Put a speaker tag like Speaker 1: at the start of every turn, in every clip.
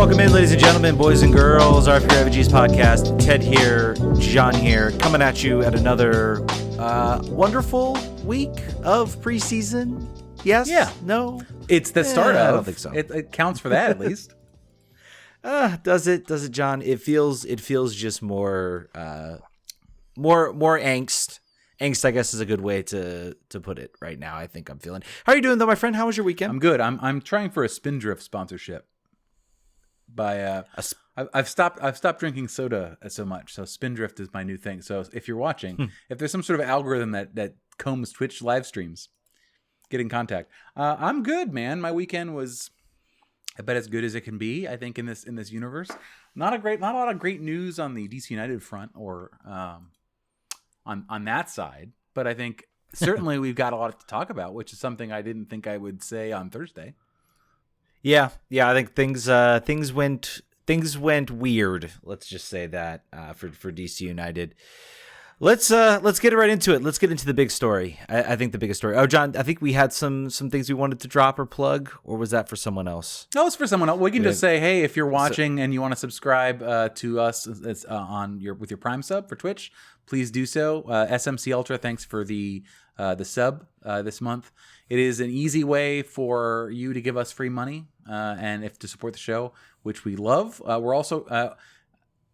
Speaker 1: Welcome in, ladies and gentlemen, boys and girls, RFK Refugees Podcast. Ted here, John here, coming at you at another wonderful week of preseason. Yes?
Speaker 2: Yeah.
Speaker 1: No?
Speaker 2: It's the start of.
Speaker 1: I don't think so.
Speaker 2: It counts for that, at least.
Speaker 1: Does it, John? It feels just more angst. Angst, I guess, is a good way to put it right now. I think I'm feeling. How are you doing, though, my friend? How was your weekend?
Speaker 2: I'm good. I'm trying for a Spindrift sponsorship. I've stopped drinking soda so much. So Spindrift is my new thing. So if you're watching, if there's some sort of algorithm that combs Twitch live streams, get in contact. I'm good, man. My weekend was, I bet, as good as it can be. I think in this universe, not a lot of great news on the DC United front or on that side. But I think certainly we've got a lot to talk about, which is something I didn't think I would say on Thursday.
Speaker 1: Yeah. I think things went weird. Let's just say that for DC United. Let's get right into it. Let's get into the big story. I think the biggest story. Oh, John, I think we had some things we wanted to drop or plug, or was that for someone else?
Speaker 2: No, it's for someone else. We can just say, hey, if you're watching and you want to subscribe to us with your Prime sub for Twitch, please do so. SMC Ultra, thanks for the sub this month. It is an easy way for you to give us free money and to support the show, which we love. We're also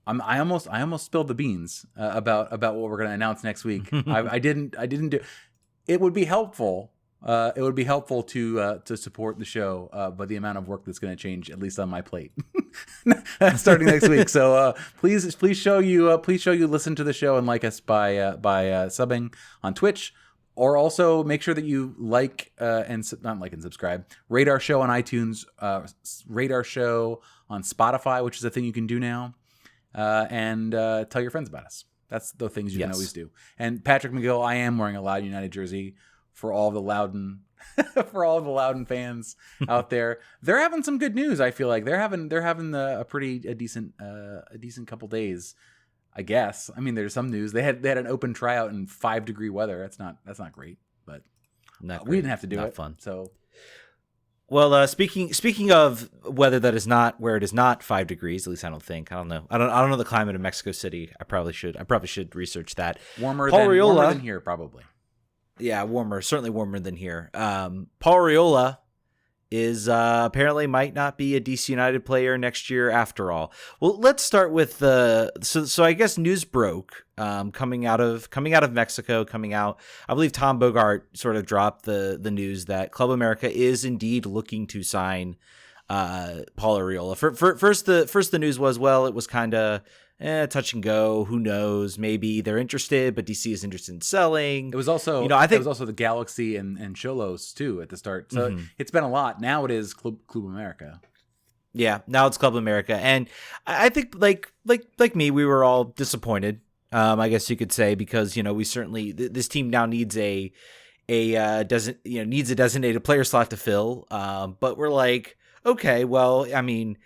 Speaker 2: I almost spilled the beans about what we're going to announce next week. I didn't do. It would be helpful. It would be helpful to support the show, but the amount of work that's going to change, at least on my plate, starting next week. So please show you listen to the show and like us by subbing on Twitch. Or also make sure that you not like and subscribe. Rate our show on iTunes. Rate our show on Spotify, which is a thing you can do now. And tell your friends about us. That's the things you can always do. And Patrick McGill, I am wearing a Loudoun United jersey for all the Loudoun fans out there. They're having some good news. I feel like they're having a decent couple days. I guess. I mean, there's some news. They had an open tryout in 5-degree weather. That's not great, but we didn't have to do it.
Speaker 1: Fun.
Speaker 2: So,
Speaker 1: well, speaking of weather that is not where it is not 5 degrees. At least I don't think. I don't know. I don't know the climate of Mexico City. I probably should research that.
Speaker 2: Warmer
Speaker 1: Paul
Speaker 2: than
Speaker 1: Arriola,
Speaker 2: warmer than here, probably.
Speaker 1: Yeah, certainly warmer than here. Paul Arriola is apparently might not be a DC United player next year after all. Well, let's start with so I guess news broke coming out of Mexico, I believe Tom Bogart sort of dropped the news that Club America is indeed looking to sign Paul Arriola. First the news was, well, it was kind of touch and go. Who knows? Maybe they're interested, but DC is interested in selling.
Speaker 2: It was also,
Speaker 1: I think
Speaker 2: it was also the Galaxy and Cholos too at the start. So It's been a lot. Now it is Club America.
Speaker 1: Yeah, now it's Club America, and I think like me, we were all disappointed. I guess you could say, because we certainly this team now needs a designated player slot to fill. But we're like, okay, well, I mean,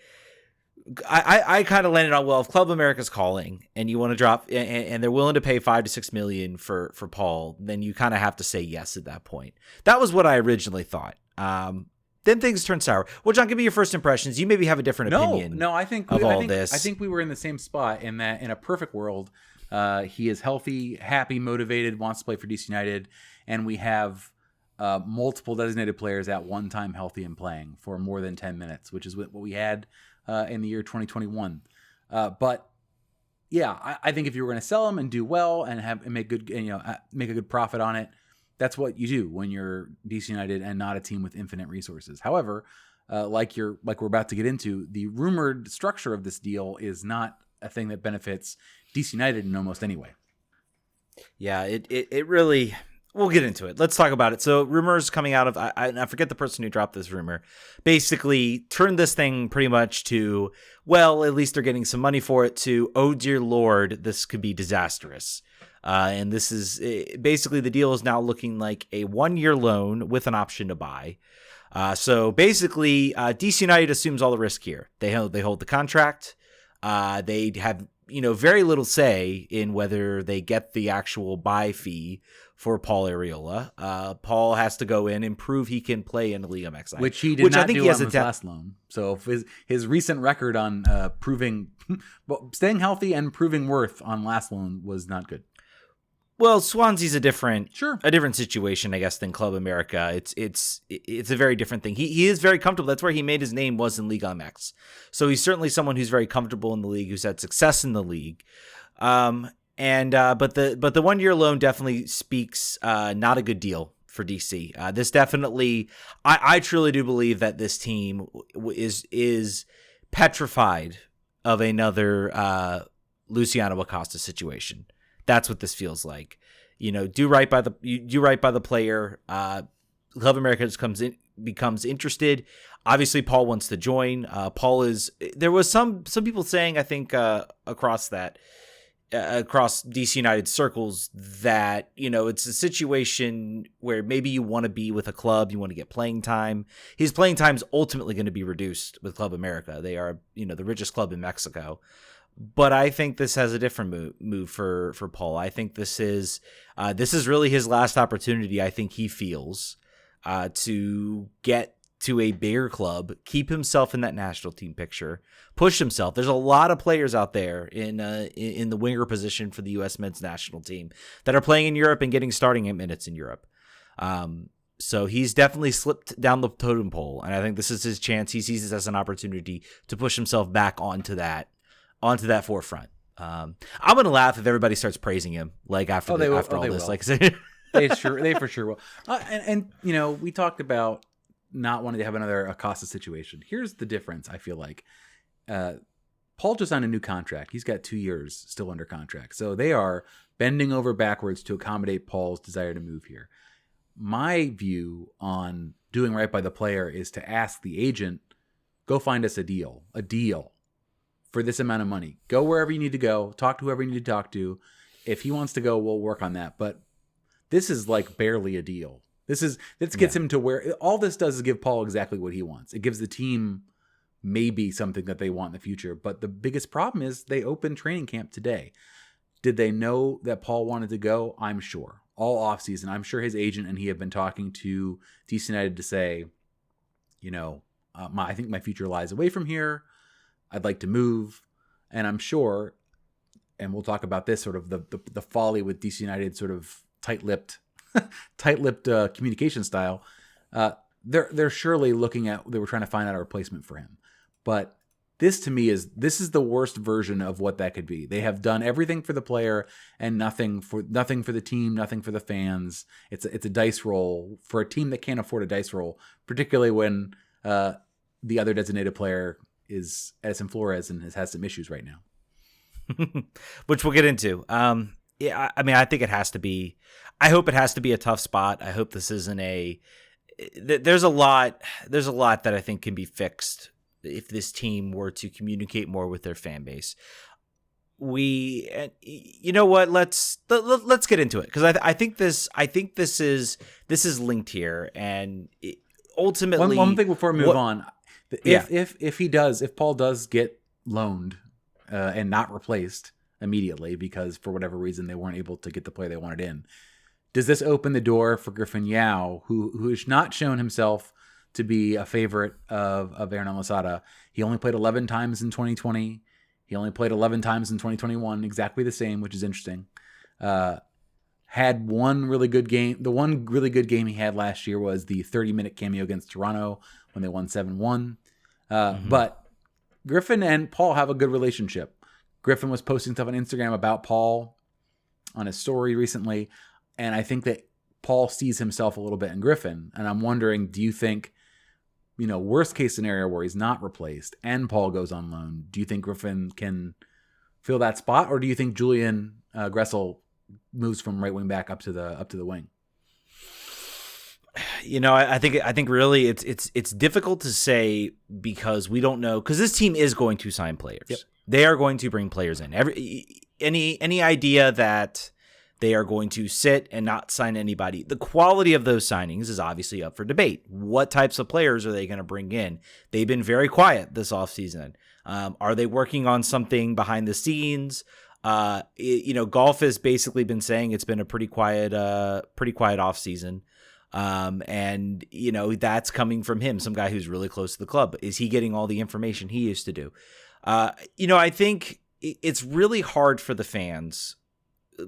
Speaker 1: I kind of landed on, well, if Club America's calling and you want to drop and they're willing to pay $5 to $6 million for Paul, then you kind of have to say yes at that point. That was what I originally thought. Then things turned sour. Well, John, give me your first impressions. You maybe have a different opinion.
Speaker 2: No, I think
Speaker 1: this.
Speaker 2: I think we were in the same spot in that in a perfect world, he is healthy, happy, motivated, wants to play for DC United, and we have multiple designated players at one time healthy and playing for more than 10 minutes, which is what we had in the year 2021. But yeah, I think if you were going to sell them and do well and make a good profit on it, that's what you do when you're DC United and not a team with infinite resources. However, like we're about to get into, the rumored structure of this deal is not a thing that benefits DC United in almost any way.
Speaker 1: Yeah, it really. We'll get into it. Let's talk about it. So rumors coming out of, I forget the person who dropped this rumor, basically turned this thing pretty much to, well, at least they're getting some money for it, to, oh dear Lord, this could be disastrous. And this is basically, the deal is now looking like a 1-year loan with an option to buy. So basically DC United assumes all the risk here. They hold the contract. They have very little say in whether they get the actual buy fee for Paul Arriola. Paul has to go in and prove he can play in the Liga MX,
Speaker 2: which he did not do on his last loan. So if his recent record on staying healthy and proving worth on last loan was not good.
Speaker 1: Well, Swansea's a different situation, I guess, than Club America. It's a very different thing. He is very comfortable. That's where he made his name, was in Liga MX. So he's certainly someone who's very comfortable in the league, who's had success in the league. But the 1 year loan definitely speaks not a good deal for DC. This definitely, I truly do believe that this team is petrified of another Luciano Acosta situation. That's what this feels like. Do right by the player. Club America just becomes interested. Obviously, Paul wants to join. There was some people saying, I think, across DC United circles, that it's a situation where maybe you want to be with a club, you want to get playing time. His playing time is ultimately going to be reduced with Club America. They are the richest club in Mexico. But I think this has a different move for Paul. I think this is really his last opportunity, I think he feels, to get to a bigger club, keep himself in that national team picture, push himself. There's a lot of players out there in the winger position for the U.S. men's national team that are playing in Europe and getting starting minutes in Europe. So he's definitely slipped down the totem pole, and I think this is his chance. He sees this as an opportunity to push himself back onto that forefront. I'm gonna laugh if everybody starts praising him after all this. Like
Speaker 2: they for sure will. And we talked about not wanting to have another Acosta situation. Here's the difference. I feel like Paul just signed a new contract. He's got 2 years still under contract, so they are bending over backwards to accommodate Paul's desire to move here. My view on doing right by the player is to ask the agent, go find us a deal for this amount of money. Go wherever you need to go. Talk to whoever you need to talk to. If he wants to go, we'll work on that. But this is barely a deal. This gets him to where all this does is give Paul exactly what he wants. It gives the team maybe something that they want in the future. But the biggest problem is they opened training camp today. Did they know that Paul wanted to go? I'm sure. All offseason, I'm sure his agent and he have been talking to DC United to say, I think my future lies away from here. I'd like to move, and I'm sure, and we'll talk about this sort of the folly with DC United sort of tight-lipped communication style. They're surely they were trying to find out a replacement for him, but this to me is the worst version of what that could be. They have done everything for the player and nothing for the team, nothing for the fans. It's a dice roll for a team that can't afford a dice roll, particularly when the other designated player is Edison Flores and has some issues right now.
Speaker 1: Which we'll get into. I think it has to be. I hope it has to be a tough spot. I hope this isn't there's a lot that I think can be fixed if this team were to communicate more with their fan base. You know what? Let's get into it, because I think this is linked here, and ultimately
Speaker 2: one thing before we move on. If Paul does get loaned and not replaced immediately because for whatever reason they weren't able to get the player they wanted in, does this open the door for Griffin Yao, who has not shown himself to be a favorite of Aaron Almazada? He only played 11 times in 2020. He only played 11 times in 2021, exactly the same, which is interesting. Had one really good game. The one really good game he had last year was the 30-minute cameo against Toronto when they won 7-1. But Griffin and Paul have a good relationship. Griffin was posting stuff on Instagram about Paul on his story recently, and I think that Paul sees himself a little bit in Griffin. And I'm wondering, do you think, worst case scenario where he's not replaced and Paul goes on loan, do you think Griffin can fill that spot, or do you think Julian Gressel moves from right wing back up to the wing?
Speaker 1: I think really it's difficult to say, because we don't know, because this team is going to sign players. Yep. They are going to bring players in. Any idea that they are going to sit and not sign anybody, the quality of those signings is obviously up for debate. What types of players are they going to bring in? They've been very quiet this offseason. Are they working on something behind the scenes? Golf has basically been saying it's been a pretty quiet off season. And that's coming from him, some guy who's really close to the club. Is he getting all the information he used to do? I think it's really hard for the fans,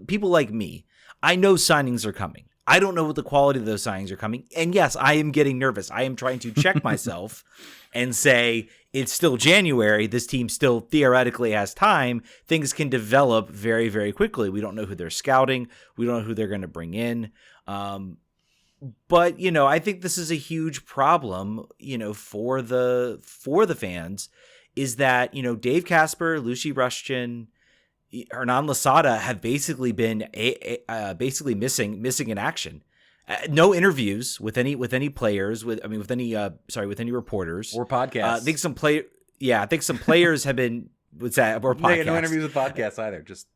Speaker 1: people like me. I know signings are coming. I don't know what the quality of those signings are coming. And yes, I am getting nervous. I am trying to check myself and say, it's still January. This team still theoretically has time. Things can develop very, very quickly. We don't know who they're scouting. We don't know who they're going to bring in. But I think this is a huge problem, for the fans, is that, Dave Casper, Lucy Rushton, Hernan Losada have basically been basically missing in action. No interviews with any players, with any reporters
Speaker 2: or podcasts.
Speaker 1: I think some players have been or podcasts.
Speaker 2: No interviews with podcasts either. Just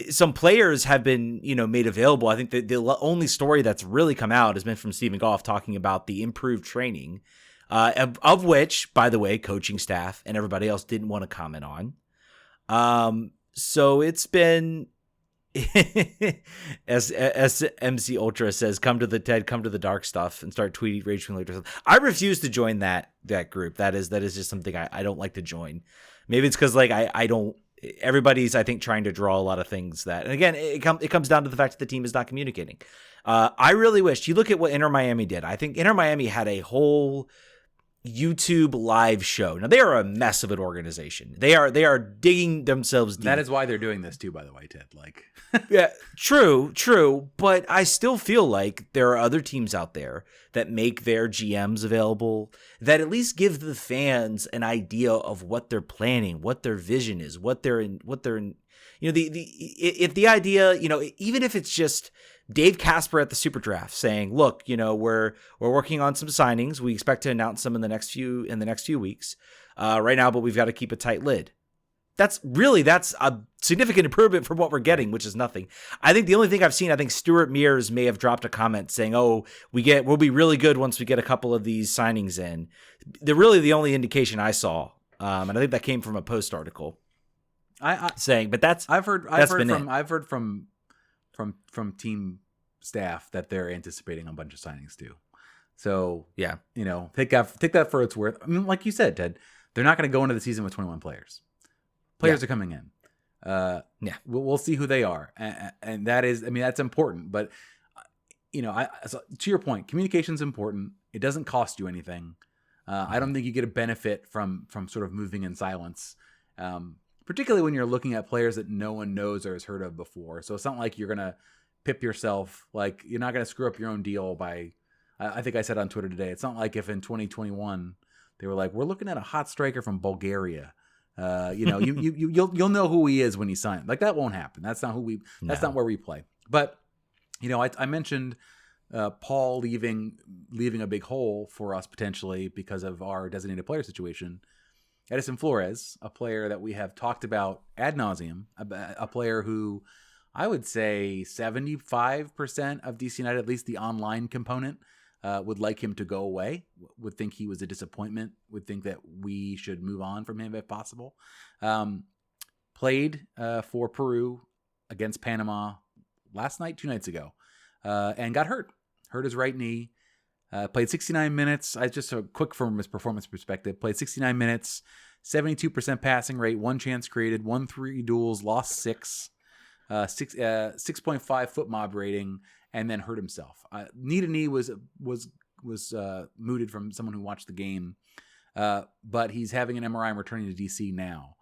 Speaker 1: some players have been made available. I think the only story that's really come out has been from Stephen Goff talking about the improved training, of which, by the way, coaching staff and everybody else didn't want to comment on. So it's been, as MC Ultra says, come to the TED, come to the dark stuff, and start tweeting rage tweeting. I refuse to join that group. That is just something I don't like to join. Maybe it's because I don't. Everybody's, I think, trying to draw a lot of things that, and again, it comes down to the fact that the team is not communicating. I really wish you look at what Inter Miami did. I think Inter Miami had a whole YouTube live show. Now they are a mess of an organization. They are digging themselves deep.
Speaker 2: That is why they're doing this too, by the way, Ted.
Speaker 1: Yeah, true. But I still feel like there are other teams out there that make their GMs available, that at least give the fans an idea of what they're planning, what their vision is, what they're in. If the idea, even if it's just Dave Casper at the Super Draft saying, "Look, we're working on some signings. We expect to announce them in the next few weeks, right now, but we've got to keep a tight lid." That's a significant improvement from what we're getting, which is nothing. I think the only thing I've seen, I think Stuart Mears may have dropped a comment saying, "Oh, we'll be really good once we get a couple of these signings in." They're really the only indication I saw, and I think that came from a Post article. Saying, but I've
Speaker 2: heard from team staff that they're anticipating a bunch of signings too. So
Speaker 1: yeah,
Speaker 2: take that for its worth. I mean, like you said, Ted, they're not going to go into the season with 21 players. Players are coming in. We'll see who they are, and that is, that's important. But so to your point, communication's important. It doesn't cost you anything. I don't think you get a benefit from sort of moving in silence. Particularly when you're looking at players that no one knows or has heard of before. So it's not like you're going to pip yourself. Like, you're not going to screw up your own deal by, I think I said on Twitter today, it's not like if in 2021 they were like, we're looking at a hot striker from Bulgaria. You'll know who he is when he signs. Like, that won't happen. That's not not where we play. But, I mentioned Paul leaving a big hole for us potentially because of our designated player situation. Edison Flores, a player that we have talked about ad nauseum, a player who I would say 75% of DC United, at least the online component, would like him to go away, would think he was a disappointment, would think that we should move on from him if possible. Played for Peru against Panama last night, 2 nights ago, and got hurt his right knee. Played 69 minutes. Just a quick from his performance perspective. Played 69 minutes, 72% passing rate, 1 chance created, won 3 duels, lost 6, 6.5 foot mob rating, and then hurt himself. Knee to knee was mooted from someone who watched the game, but he's having an MRI and returning to DC now.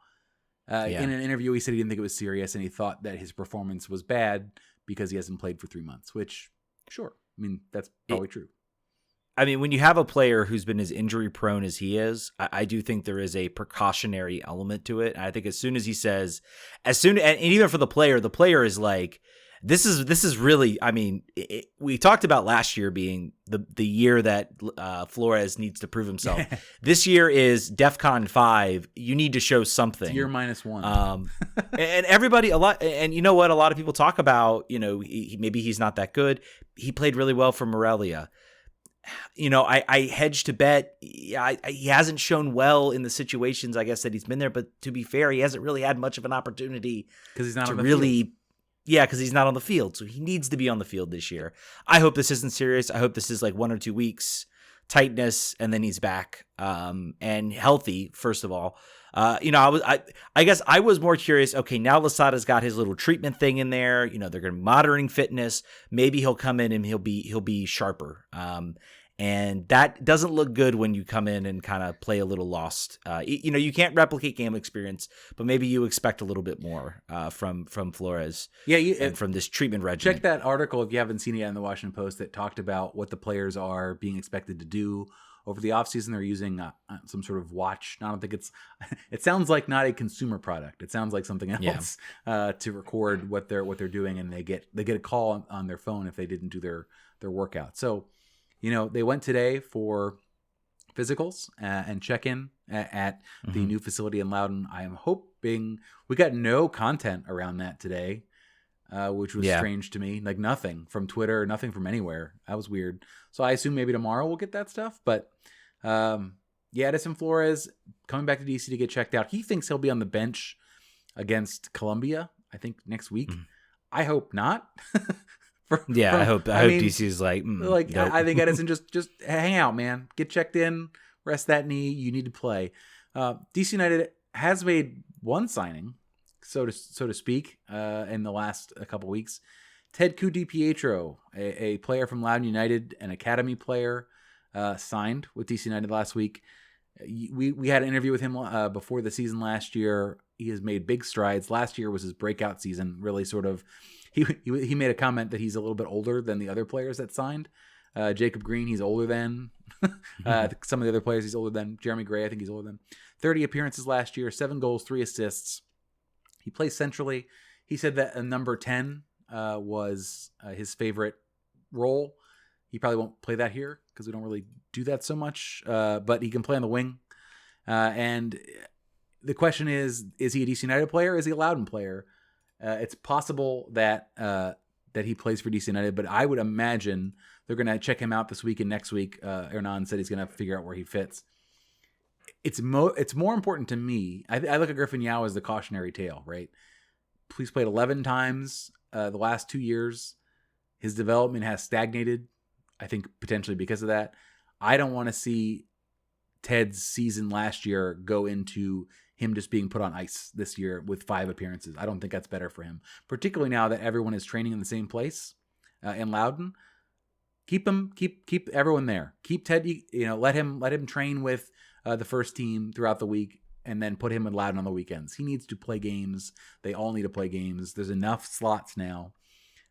Speaker 2: In an interview, he said he didn't think it was serious, and he thought that his performance was bad because he hasn't played for 3 months. Which, sure, that's probably true.
Speaker 1: When you have a player who's been as injury prone as he is, I do think there is a precautionary element to it. And I think as soon as he says, and even for the player is like, this is really, we talked about last year being the year that Flores needs to prove himself. This year is DEFCON 5. You need to show something.
Speaker 2: It's year -1.
Speaker 1: And everybody, a lot of people talk about, maybe he's not that good. He played really well for Morelia. I hedge to bet he hasn't shown well in the situations, I guess, that he's been there. But to be fair, he hasn't really had much of an opportunity
Speaker 2: because he's not
Speaker 1: to
Speaker 2: on the
Speaker 1: really
Speaker 2: field.
Speaker 1: Yeah, because he's not on the field. So he needs to be on the field this year. I hope this isn't serious. I hope this is like 1 or 2 weeks tightness, and then he's back and healthy, first of all. I guess I was more curious. Okay, now Lasada's got his little treatment thing in there. They're going to be monitoring fitness. Maybe he'll come in and he'll be sharper. And that doesn't look good when you come in and kind of play a little lost. You can't replicate game experience, but maybe you expect a little bit more from Flores.
Speaker 2: Yeah,
Speaker 1: and from this treatment regimen.
Speaker 2: Check that article if you haven't seen it yet in the Washington Post that talked about what the players are being expected to do over the offseason. They're using some sort of watch. I don't think it sounds like not a consumer product. It sounds like something else to record what they're doing, and they get a call on their phone if they didn't do their workout. So, they went today for physicals and check-in at the new facility in Loudoun. I am hoping we got no content around that today, which was strange to me. Like nothing from Twitter, nothing from anywhere. That was weird. So I assume maybe tomorrow we'll get that stuff. But Edison Flores coming back to DC to get checked out. He thinks he'll be on the bench against Columbia, I think, next week. I hope not.
Speaker 1: I hope DC is like nope.
Speaker 2: I think Edison just hang out, man. Get checked in, rest that knee. You need to play. DC United has made one signing, so to speak, in the last couple weeks. Ted DiPietro, a player from Loudoun United, an academy player, signed with DC United last week. We had an interview with him before the season last year. He has made big strides. Last year was his breakout season. Really, sort of, he made a comment that he's a little bit older than the other players that signed. Jacob Green, he's older than. Some of the other players, he's older than. Jeremy Gray, I think he's older than. 30 appearances last year, 7 goals, 3 assists. He plays centrally. He said that a number 10 was his favorite role. He probably won't play that here because we don't really do that so much. But he can play on the wing. And the question is he a DC United player or is he a Loudoun player? It's possible that he plays for DC United, but I would imagine they're going to check him out this week and next week. Hernan said he's going to figure out where he fits. It's more important to me. I look at Griffin Yao as the cautionary tale, right? He's played 11 times the last 2 years. His development has stagnated, I think potentially because of that. I don't want to see Ted's season last year go into him just being put on ice this year with 5 appearances. I don't think that's better for him, particularly now that everyone is training in the same place in Loudoun. Keep everyone there. Keep Ted, let him train with the first team throughout the week and then put him in Loudoun on the weekends. He needs to play games. They all need to play games. There's enough slots now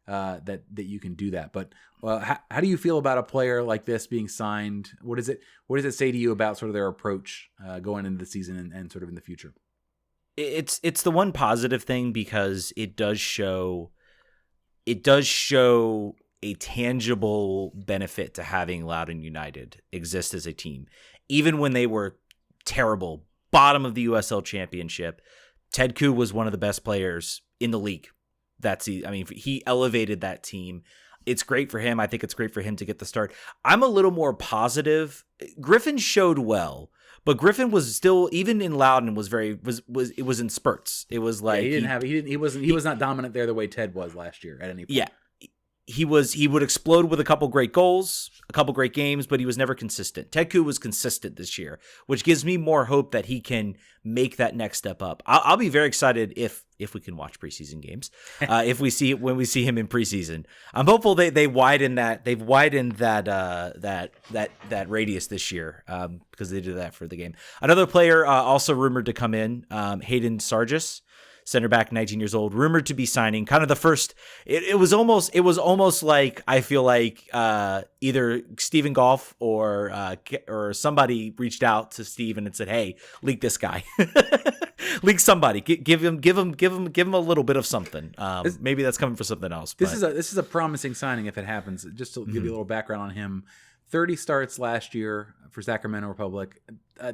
Speaker 2: that you can do that. But how do you feel about a player like this being signed? What does it say to you about sort of their approach going into the season and sort of in the future?
Speaker 1: It's the one positive thing because it does show a tangible benefit to having Loudoun United exist as a team. Even when they were terrible, bottom of the USL Championship, Ted Koo was one of the best players in the league. He elevated that team. It's great for him. I think it's great for him to get the start. I'm a little more positive. Griffin showed well, but Griffin was still, even in Loudoun, it was in spurts. It was like
Speaker 2: he was not dominant there the way Ted was last year at any point.
Speaker 1: Yeah. He would explode with a couple great goals, a couple great games, but he was never consistent. Ted Koo was consistent this year, which gives me more hope that he can make that next step up. I'll be very excited if we can watch preseason games, when we see him in preseason. I'm hopeful they've widened that radius this year because they did that for the game. Another player also rumored to come in, Hayden Sargis. Center back, 19 years old, rumored to be signing. Kind of the first. It was almost like I feel like either Stephen Goff or somebody reached out to Steven and said, "Hey, leak this guy, leak somebody, give him a little bit of something." Maybe that's coming for something else.
Speaker 2: This is a promising signing if it happens. Just to give you a little background on him. 30 starts last year for Sacramento Republic.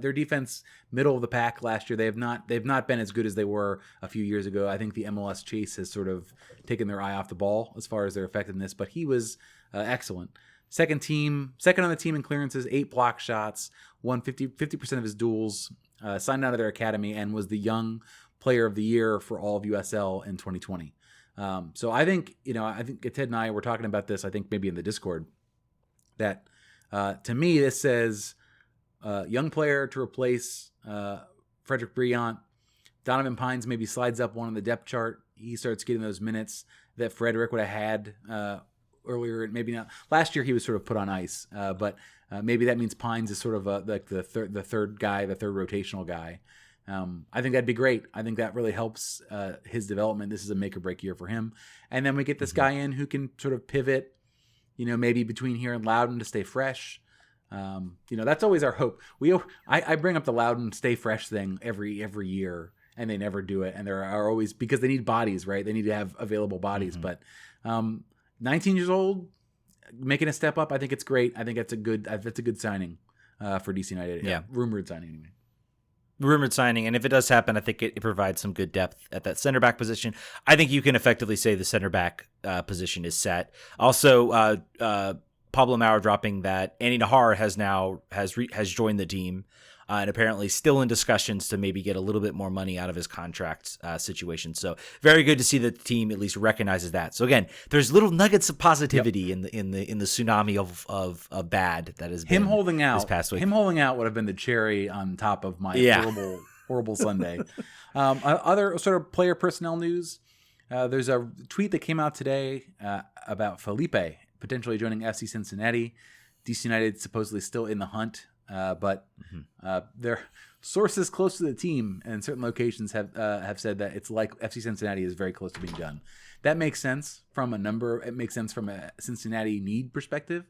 Speaker 2: Their defense, middle of the pack last year. They've not been as good as they were a few years ago. I think the MLS chase has sort of taken their eye off the ball as far as their effectiveness, but he was excellent. second on the team in clearances, 8 block shots, won 50% of his duels, signed out of their academy, and was the young player of the year for all of USL in 2020. So I think Ted and I were talking about this, I think maybe in the Discord, that to me, this says young player to replace Frederick Briant. Donovan Pines maybe slides up one on the depth chart. He starts getting those minutes that Frederick would have had earlier. Maybe not. Last year he was sort of put on ice, but maybe that means Pines is sort of like the third rotational guy. I think that'd be great. I think that really helps his development. This is a make or break year for him. And then we get this guy in who can sort of pivot, maybe between here and Loudoun to stay fresh. That's always our hope. I bring up the Loudoun stay fresh thing every year, and they never do it. And there are always, because they need bodies, right? They need to have available bodies. But 19 years old, making a step up, I think it's great. I think that's a good signing for DC United.
Speaker 1: Yeah.
Speaker 2: Rumored signing anyway.
Speaker 1: Rumored signing, and if it does happen, I think it provides some good depth at that center back position. I think you can effectively say the center back position is set. Also, Pablo Maurer dropping that Andy Nahar has joined the team, and apparently still in discussions to maybe get a little bit more money out of his contract situation. So very good to see that the team at least recognizes that. So again, there's little nuggets of positivity in the tsunami of bad that has been
Speaker 2: him holding out
Speaker 1: this past week.
Speaker 2: Him holding out would have been the cherry on top of my horrible Sunday. Other sort of player personnel news. There's a tweet that came out today about Felipe potentially joining FC Cincinnati. DC United supposedly still in the hunt. But their sources close to the team and certain locations have said that it's like FC Cincinnati is very close to being done. That makes sense from it makes sense from a Cincinnati need perspective.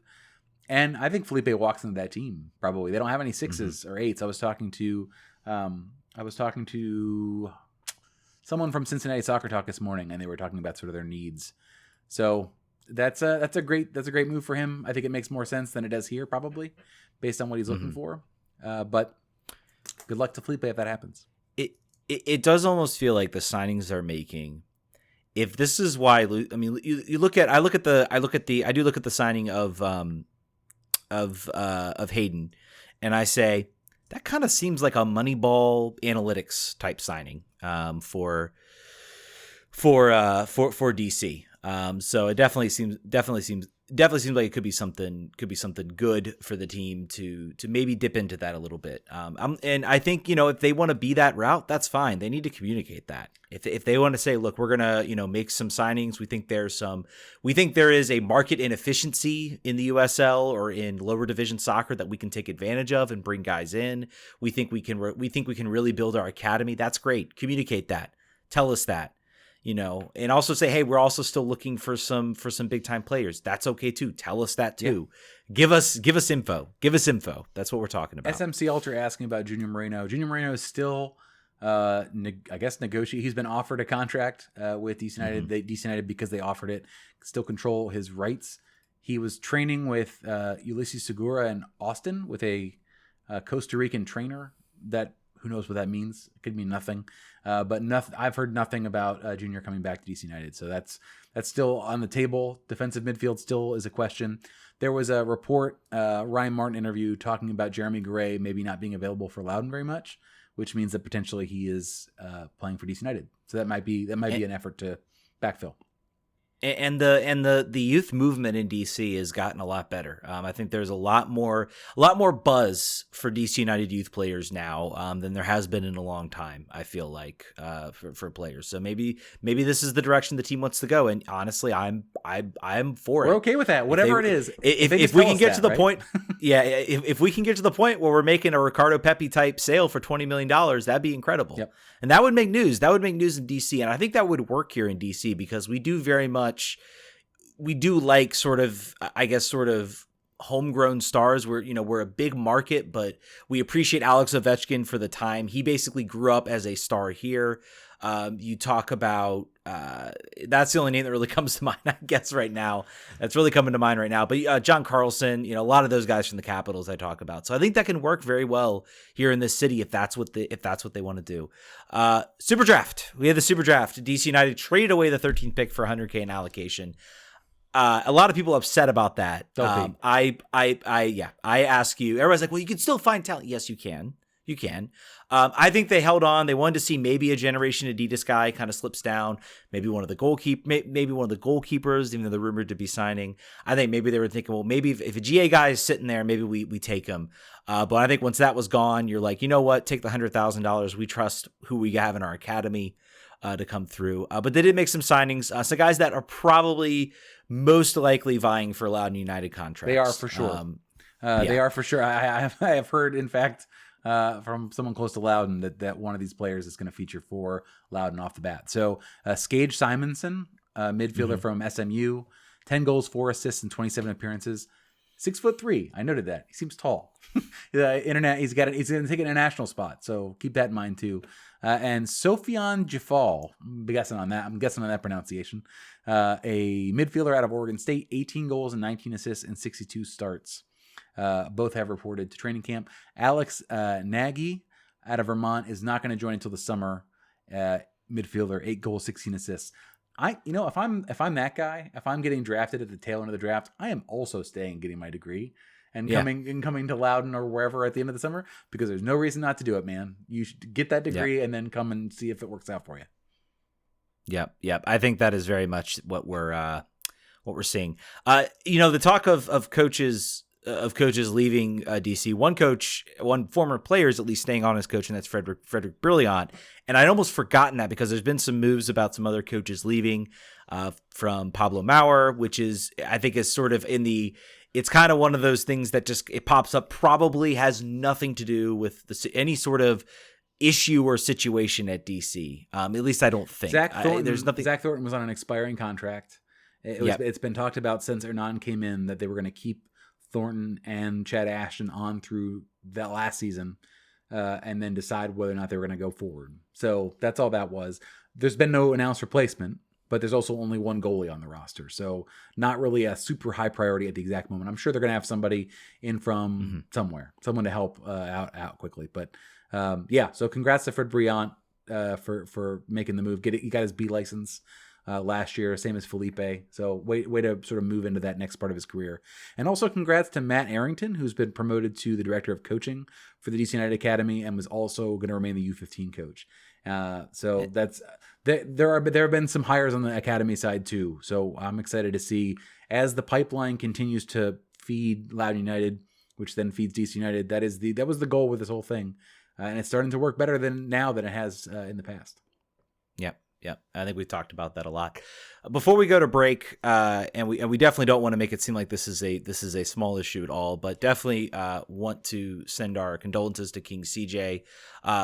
Speaker 2: And I think Felipe walks into that team. Probably they don't have any 6s or 8s. I was talking to someone from Cincinnati Soccer Talk this morning, and they were talking about sort of their needs. So that's a great move for him. I think it makes more sense than it does here, probably, based on what he's looking for. But good luck to Felipe if that happens.
Speaker 1: It does almost feel like the signings they're making. If this is why, I mean, I do look at the signing of Hayden, and I say that kind of seems like a Moneyball analytics type signing for DC. So it definitely seems like it could be something good for the team to maybe dip into that a little bit. And I think, if they want to be that route, that's fine. They need to communicate that. If they want to say, look, we're going to, make some signings. We think there is a market inefficiency in the USL or in lower division soccer that we can take advantage of and bring guys in. We think we can really build our academy. That's great. Communicate that. Tell us that. And also say, hey, we're also still looking for some big time players. That's okay too. Tell us that too. Yeah. Give us info. That's what we're talking about.
Speaker 2: SMC Ultra asking about Junior Moreno. Junior Moreno is still, negotiate. He's been offered a contract with DC United. DC United, because they offered it, still control his rights. He was training with Ulysses Segura in Austin with a Costa Rican trainer. That who knows what that means? It could mean nothing. But I've heard nothing about Junior coming back to DC United. So that's still on the table. Defensive midfield still is a question. There was a report, Ryan Martin interview, talking about Jeremy Gray maybe not being available for Loudoun very much, which means that potentially he is playing for DC United. So that might be an effort to backfill.
Speaker 1: And the youth movement in DC has gotten a lot better. I think there's a lot more buzz for DC United youth players now than there has been in a long time. I feel like for players. So maybe this is the direction the team wants to go. And honestly, I'm for it.
Speaker 2: We're okay with that. Whatever it is.
Speaker 1: If we can get to the point, if we can get to the point where we're making a Ricardo Pepi type sale for $20 million, that'd be incredible. Yep. And that would make news. That would make news in DC. And I think that would work here in DC because we do like sort of homegrown stars. We're a big market, but we appreciate Alex Ovechkin for the time. He basically grew up as a star here. You talk about, that's the only name that really comes to mind, I guess, right now. That's really coming to mind right now. But John Carlson, a lot of those guys from the Capitals I talk about. So I think that can work very well here in this city if that's what they want to do. Super Draft. We have the Super Draft. DC United traded away the 13th pick for $100K in allocation. a lot of people upset about that.
Speaker 2: Don't
Speaker 1: I ask you, everybody's like, well, you can still find talent. Yes, you can. You can. I think they held on. They wanted to see maybe a Generation Adidas guy kind of slips down. Maybe one of the goalkeepers, even though they're rumored to be signing. I think maybe they were thinking, well, maybe if a GA guy is sitting there, maybe we take him. But I think once that was gone, you're like, you know what? Take the $100,000. We trust who we have in our academy to come through. But they did make some signings. Some guys that are probably most likely vying for Loudoun United contracts.
Speaker 2: They are for sure. They are for sure. I have heard, in fact, from someone close to Loudoun that one of these players is going to feature for Loudoun off the bat. So Skage Simonson, midfielder from SMU, 10 goals, 4 assists, and 27 appearances. 6'3". I noted that. He seems tall. He's going to take an international spot, so keep that in mind too. And Sofian Jafal, I'm guessing on that pronunciation. A midfielder out of Oregon State, 18 goals and 19 assists and 62 starts. Both have reported to training camp. Alex Nagy out of Vermont is not going to join until the summer. Midfielder, 8 goals, 16 assists. If I'm that guy, if I'm getting drafted at the tail end of the draft, I am also staying, getting my degree, and coming to Loudoun or wherever at the end of the summer, because there's no reason not to do it, man. You should get that degree and then come and see if it works out for you.
Speaker 1: Yep. I think that is very much what we're seeing. The talk of coaches leaving DC. One former player is at least staying on as coach, and that's Frederick Brilliant. And I'd almost forgotten that because there's been some moves about some other coaches leaving from Pablo Maurer, which I think is sort of it's kind of one of those things that just, it pops up, probably has nothing to do with any sort of issue or situation at DC. At least I don't think. There's nothing.
Speaker 2: Zach Thornton was on an expiring contract. It's been talked about since Hernan came in that they were going to keep Thornton and Chad Ashton on through that last season, and then decide whether or not they were going to go forward. So that's all that was. There's been no announced replacement, but there's also only one goalie on the roster. So not really a super high priority at the exact moment. I'm sure they're going to have somebody in from somewhere, someone to help out quickly. But so congrats to Fred Brilliant for making the move. He got his B license last year, same as Felipe. So way to sort of move into that next part of his career. And also congrats to Matt Arrington, who's been promoted to the director of coaching for the DC United Academy and was also going to remain the U15 coach. There have been some hires on the academy side too. So I'm excited to see, as the pipeline continues to feed Loudoun United, which then feeds DC United. That was the goal with this whole thing. And it's starting to work better than it has in the past.
Speaker 1: Yep. I think we've talked about that a lot. Before we go to break, and we definitely don't want to make it seem like this is a small issue at all, but definitely want to send our condolences to King CJ,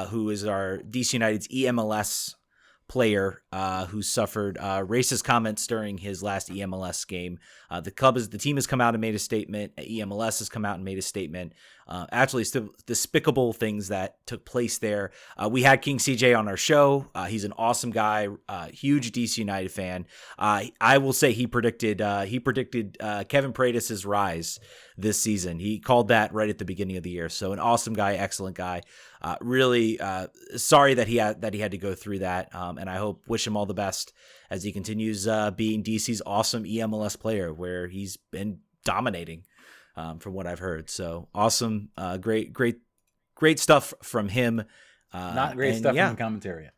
Speaker 1: who is our DC United's EMLS player, who suffered racist comments during his last EMLS game. The team has come out and made a statement. EMLS has come out and made a statement. Actually, despicable things that took place there. We had King CJ on our show. He's an awesome guy, huge DC United fan. I will say he predicted Kevin Paredes' rise this season. He called that right at the beginning of the year. So an awesome guy, excellent guy. Really sorry that he had to go through that. And I wish him all the best as he continues being DC's awesome EMLS player, where he's been dominating. From what I've heard. So awesome. Great stuff from him.
Speaker 2: Not great stuff from the commentary.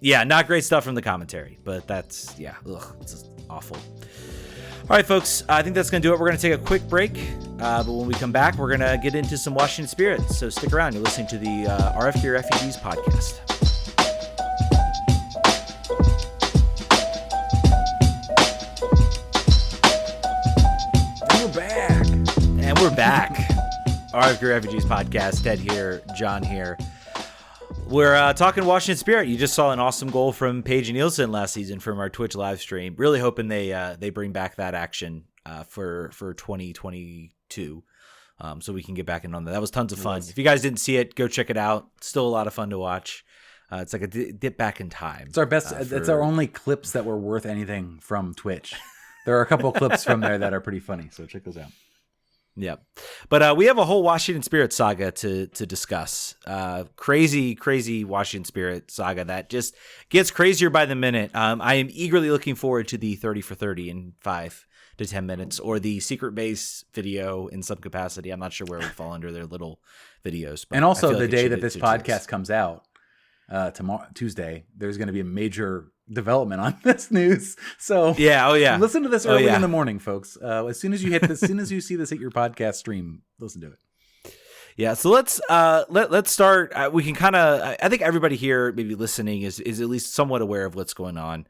Speaker 1: Yeah, not great stuff from the commentary, but it's just awful. All right, folks, I think that's going to do it. We're going to take a quick break, but when we come back, we're going to get into some Washington Spirit. So stick around. You're listening to the RFK Refugees Podcast. We're back. RFK Refugees Podcast. Ted here, John here. We're talking Washington Spirit. You just saw an awesome goal from Paige Nielsen last season from our Twitch live stream. Really hoping they bring back that action for 2022, so we can get back in on that. That was tons of fun. If you guys didn't see it, go check it out. Still a lot of fun to watch. It's like a dip back in time.
Speaker 2: It's our best. It's our only clips that were worth anything from Twitch. There are a couple of clips from there that are pretty funny, so check those out.
Speaker 1: Yep. But we have a whole Washington Spirit saga to discuss. Crazy Washington Spirit saga that just gets crazier by the minute. I am eagerly looking forward to the 30 for 30 in 5 to 10 minutes, or the secret base video in some capacity. I'm not sure where it would fall under their little videos. But
Speaker 2: and also the
Speaker 1: like
Speaker 2: day that this podcast comes out, tomorrow, Tuesday, there's going to be a major development on this news. So listen to this early in the morning, folks. As soon as you see this hit your podcast stream, listen to it.
Speaker 1: Yeah, so let's start. We can kind of. I think everybody here, maybe listening, is at least somewhat aware of what's going on.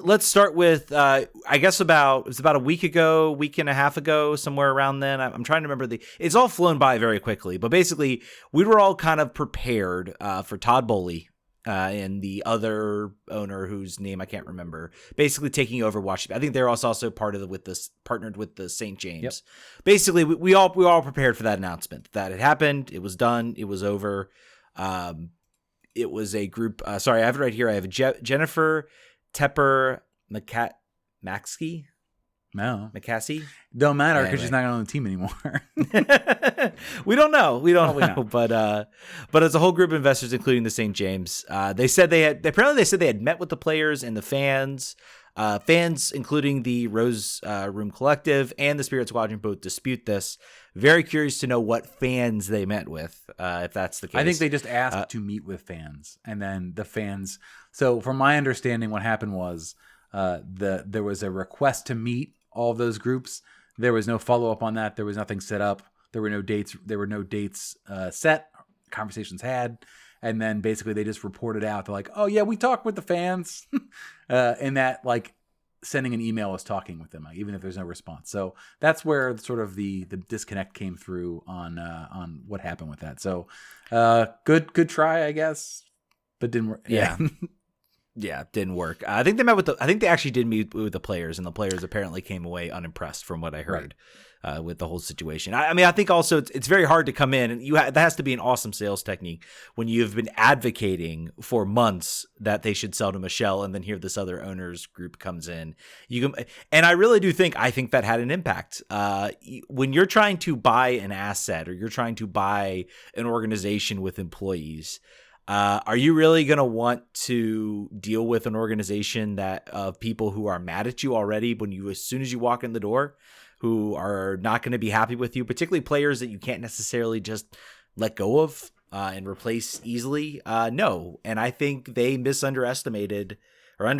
Speaker 1: Let's start with. I guess it was about a week and a half ago, somewhere around then. I'm trying to remember It's all flown by very quickly, but basically, we were all kind of prepared for Todd Boehly. And the other owner whose name I can't remember, basically taking over Washington. I think they're also partnered with the St. James. Yep. Basically, we all prepared for that announcement. That it happened. It was done. It was over. It was a group. Sorry, I have it right here. I have Jennifer Tepper Maxkey.
Speaker 2: No.
Speaker 1: McCassie?
Speaker 2: Don't matter because she's not on the team anymore.
Speaker 1: We don't know. But it's a whole group of investors, including the St. James. They said they had met with the players and the fans, including the Rose Room Collective and the Spirit Squadron both dispute this. Very curious to know what fans they met with, if that's the case.
Speaker 2: I think they just asked to meet with fans, and then the fans. So from my understanding, what happened was there was a request to meet all of those groups. There was no follow-up on that. There was nothing set up. There were no dates set, conversations had. And then basically they just reported out. They're like, oh yeah, we talked with the fans. And that like sending an email is talking with them, like, even if there's no response. So that's where sort of the disconnect came through on what happened with that. So good try, I guess, but didn't work.
Speaker 1: Yeah. Yeah, didn't work. I think they actually did meet with the players, and the players apparently came away unimpressed from what I heard with the whole situation. I mean, I think also it's very hard to come in, and that has to be an awesome sales technique when you've been advocating for months that they should sell to Michelle, and then here this other owners group comes in. And I really do think that had an impact. When you're trying to buy an asset or you're trying to buy an organization with employees. Are you really going to want to deal with an organization of people who are mad at you already as soon as you walk in the door, who are not going to be happy with you, particularly players that you can't necessarily just let go of and replace easily? No. And I think they underestimated the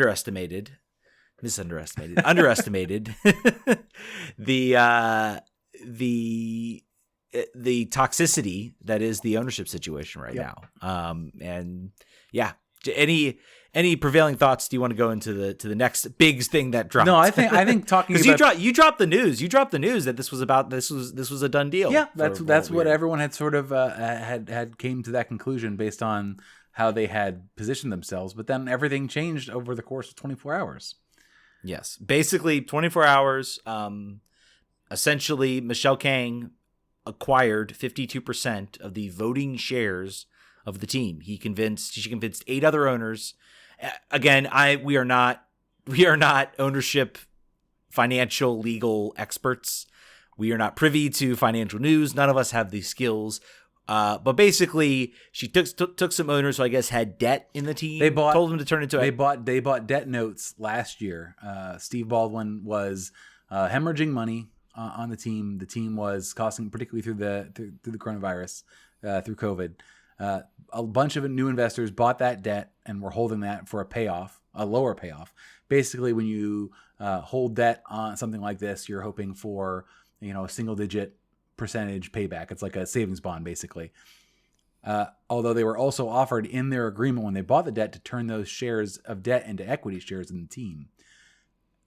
Speaker 1: toxicity that is the ownership situation right now. And yeah, any prevailing thoughts? Do you want to go into the next big thing that dropped?
Speaker 2: No, I think talking about
Speaker 1: you dropped the news that this was a done deal.
Speaker 2: Yeah, that's what everyone had sort of had came to that conclusion based on how they had positioned themselves. But then everything changed over the course of 24 hours.
Speaker 1: Yes, basically 24 hours. Essentially, Michelle Kang acquired 52% of the voting shares of the team. She convinced 8 other owners. Again, we are not ownership, financial, legal experts. We are not privy to financial news. None of us have these skills. But basically, she took some owners who I guess had debt in the team. Told them to turn into.
Speaker 2: They bought debt notes last year. Steve Baldwin was hemorrhaging money on the team. The team was costing, particularly through the coronavirus, through COVID. A bunch of new investors bought that debt and were holding that for a lower payoff. Basically, when you hold debt on something like this, you're hoping for a single-digit percentage payback. It's like a savings bond, basically. Although they were also offered in their agreement when they bought the debt to turn those shares of debt into equity shares in the team.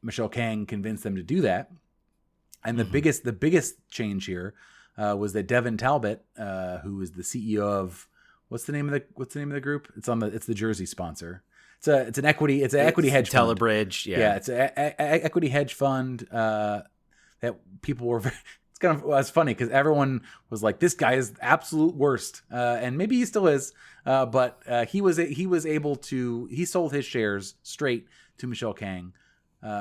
Speaker 2: Michelle Kang convinced them to do that. And the biggest change here was that Devin Talbot, who is the CEO of what's the name of the group? It's the jersey sponsor. It's an equity hedge fund.
Speaker 1: Telebridge,
Speaker 2: yeah. It's an equity hedge fund that people were. It's funny because everyone was like, "This guy is the absolute worst," and maybe he still is. But he sold his shares straight to Michelle Kang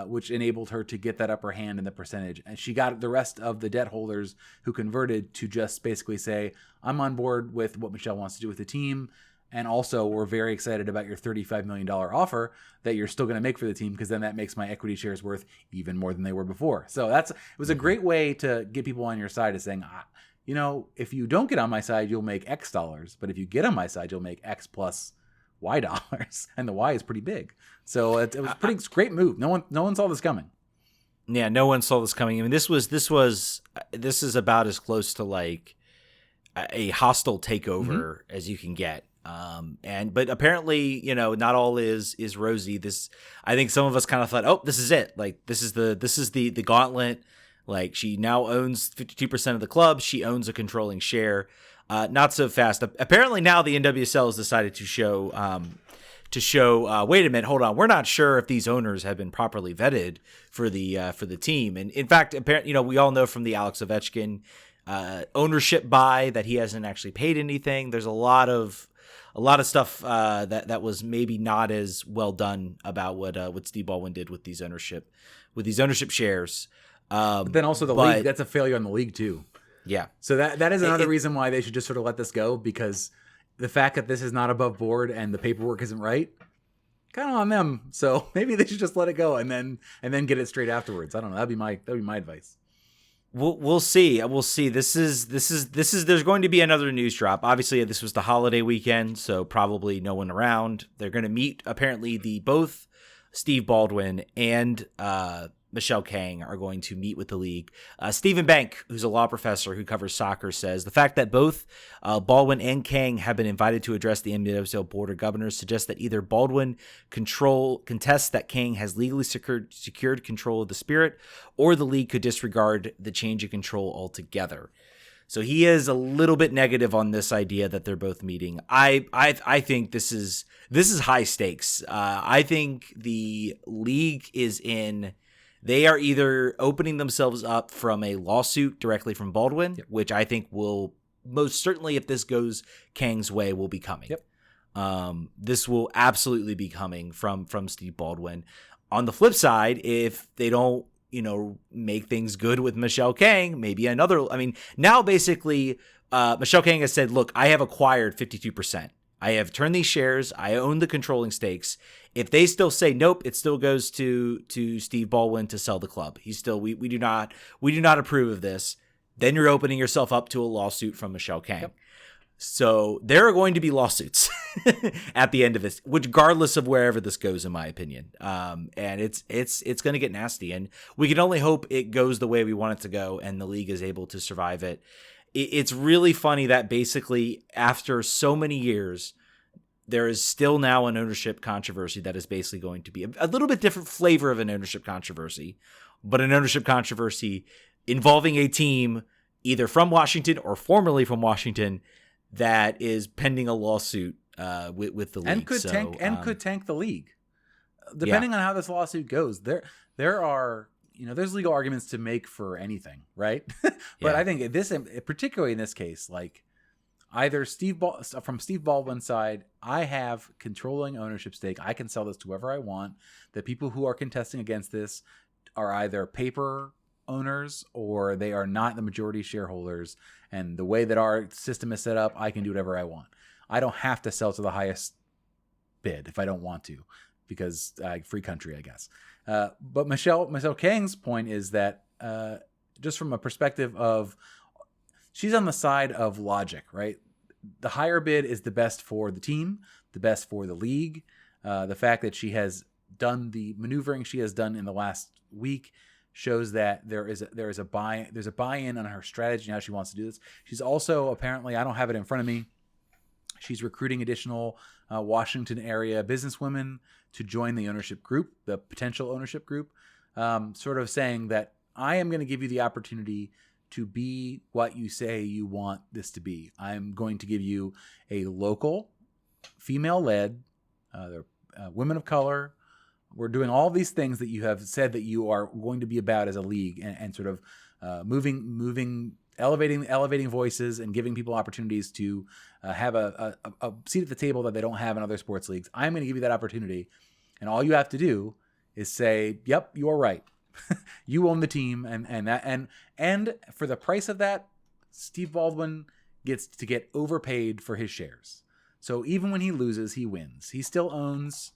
Speaker 2: which enabled her to get that upper hand in the percentage. And she got the rest of the debt holders who converted to just basically say, I'm on board with what Michelle wants to do with the team. And also, we're very excited about your $35 million offer that you're still going to make for the team, because then that makes my equity shares worth even more than they were before. So it was a great way to get people on your side, is saying, if you don't get on my side, you'll make X dollars. But if you get on my side, you'll make X plus Y dollars. And the Y is pretty big. So it was a pretty great move. No one saw this coming.
Speaker 1: Yeah, no one saw this coming. I mean, this is about as close to like a hostile takeover as you can get. But apparently, not all is rosy. I think some of us kind of thought, oh, this is it. Like, this is the gauntlet. Like, she now owns 52% of the club. She owns a controlling share. Not so fast. Apparently now the NWSL has decided to show, wait a minute, hold on. We're not sure if these owners have been properly vetted for the team. And in fact, apparently, we all know from the Alex Ovechkin ownership buy that he hasn't actually paid anything. There's a lot of stuff that was maybe not as well done about what Steve Baldwin did with these ownership shares.
Speaker 2: But then also the league, that's a failure on the league too.
Speaker 1: Yeah.
Speaker 2: So that is another reason why they should just sort of let this go, because the fact that this is not above board and the paperwork isn't right, kind of on them. So maybe they should just let it go and then get it straight afterwards. I don't know. That'd be my advice.
Speaker 1: We'll see. We'll see. This is. There's going to be another news drop. Obviously, this was the holiday weekend, so probably no one around. They're going to meet. Apparently, both Steve Baldwin and Michelle Kang are going to meet with the league. Stephen Bank, who's a law professor who covers soccer, says the fact that both Baldwin and Kang have been invited to address the NWSL Board of Governors suggests that either Baldwin contests that Kang has legally secured control of the Spirit, or the league could disregard the change of control altogether. So he is a little bit negative on this idea that they're both meeting. I think this is high stakes. I think the league is in. They are either opening themselves up from a lawsuit directly from Baldwin, which I think will most certainly, if this goes Kang's way, will be coming. This will absolutely be coming from Steve Baldwin. On the flip side, if they don't, make things good with Michelle Kang, maybe another. I mean, now basically, Michelle Kang has said, "Look, I have acquired 52%. I have turned these shares. I own the controlling stakes. If they still say nope, it still goes to Steve Baldwin to sell the club. He's still we do not approve of this. Then you're opening yourself up to a lawsuit from Michelle Kang. So there are going to be lawsuits at the end of this, regardless of wherever this goes, in my opinion. And it's going to get nasty, and we can only hope it goes the way we want it to go, and the league is able to survive it. It's really funny that basically after so many years, there is still now an ownership controversy that is basically going to be a little bit different flavor of an ownership controversy, but an ownership controversy involving a team either from Washington or formerly from Washington that is pending a lawsuit with the league.
Speaker 2: And could tank the league. Depending on how this lawsuit goes, there are... there's legal arguments to make for anything, right? But I think particularly in this case, like either from Steve Baldwin's side, I have controlling ownership stake. I can sell this to whoever I want. The people who are contesting against this are either paper owners or they are not the majority shareholders. And the way that our system is set up, I can do whatever I want. I don't have to sell to the highest bid if I don't want to, because free country, I guess. But Michelle Kang's point is that just from a perspective of, she's on the side of logic, right? The higher bid is the best for the team, the best for the league. The fact that she has done the maneuvering she has done in the last week shows that there's a buy-in on her strategy and how she wants to do this. She's also apparently, I don't have it in front of me, she's recruiting additional Washington area businesswomen to join the ownership group, the potential ownership group, sort of saying that I am going to give you the opportunity to be what you say you want this to be. I'm going to give you a local, female-led, women of color. We're doing all these things that you have said that you are going to be about as a league, and sort of elevating voices and giving people opportunities to have a seat at the table that they don't have in other sports leagues. I'm going to give you that opportunity, and all you have to do is say, "Yep, you are right. You own the team," and for the price of that, Steve Baldwin gets to get overpaid for his shares. So even when he loses, he wins. He still owns,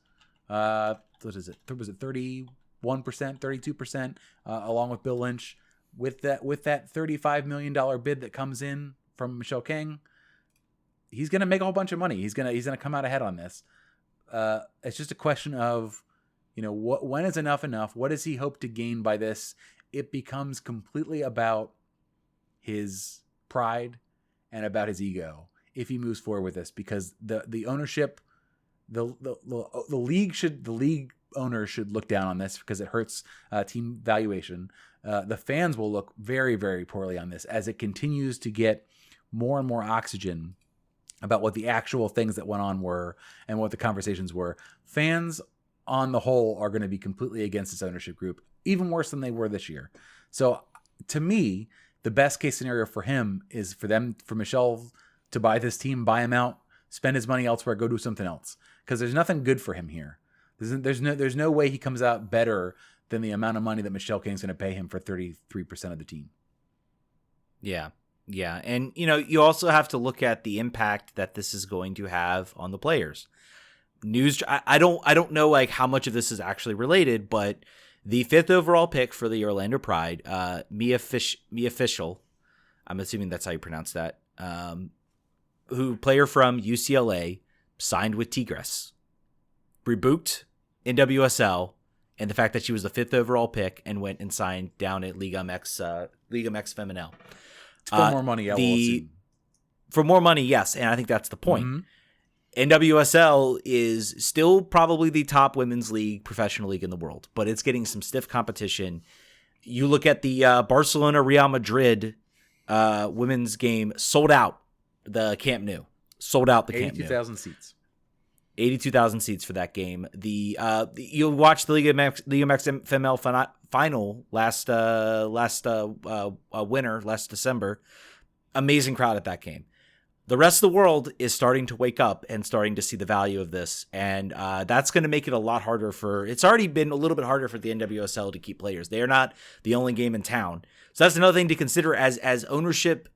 Speaker 2: what is it? Was it 31%, 32%, along with Bill Lynch, with that $35 million bid that comes in from Michelle King. He's going to make a whole bunch of money. He's going to come out ahead on this. It's just a question of, when is enough? What does he hope to gain by this? It becomes completely about his pride and about his ego if he moves forward with this, because the ownership, the league owners should look down on this because it hurts team valuation. The fans will look very, very poorly on this as it continues to get more and more oxygen about what the actual things that went on were and what the conversations were. Fans on the whole are going to be completely against this ownership group, even worse than they were this year. So to me, the best case scenario for him is for Michelle to buy this team, buy him out, spend his money elsewhere, go do something else. Because there's nothing good for him here. There's no way he comes out better than the amount of money that Michelle King's going to pay him for 33% of the team.
Speaker 1: Yeah. Yeah. And, you also have to look at the impact that this is going to have on the players. I don't know like how much of this is actually related, but the 5th overall pick for the Orlando Pride, Mia Fishel, I'm assuming that's how you pronounce that, player from UCLA, signed with Tigres, rebooked NWSL, and the fact that she was the 5th overall pick and went and signed down at Liga MX Femenil.
Speaker 2: For more money,
Speaker 1: for more money, yes, and I think that's the point.
Speaker 2: Mm-hmm.
Speaker 1: NWSL is still probably the top women's league, professional league in the world, but it's getting some stiff competition. You look at the Barcelona-Real Madrid women's game, sold out the Camp Nou. Sold out the Camp Nou.
Speaker 2: 82,000 seats.
Speaker 1: 82,000 seats for that game. You'll watch the Liga MX Female final last winter, last December. Amazing crowd at that game. The rest of the world is starting to wake up and starting to see the value of this, and that's going to make it a lot harder it's already been a little bit harder for the NWSL to keep players. They are not the only game in town. So that's another thing to consider as ownership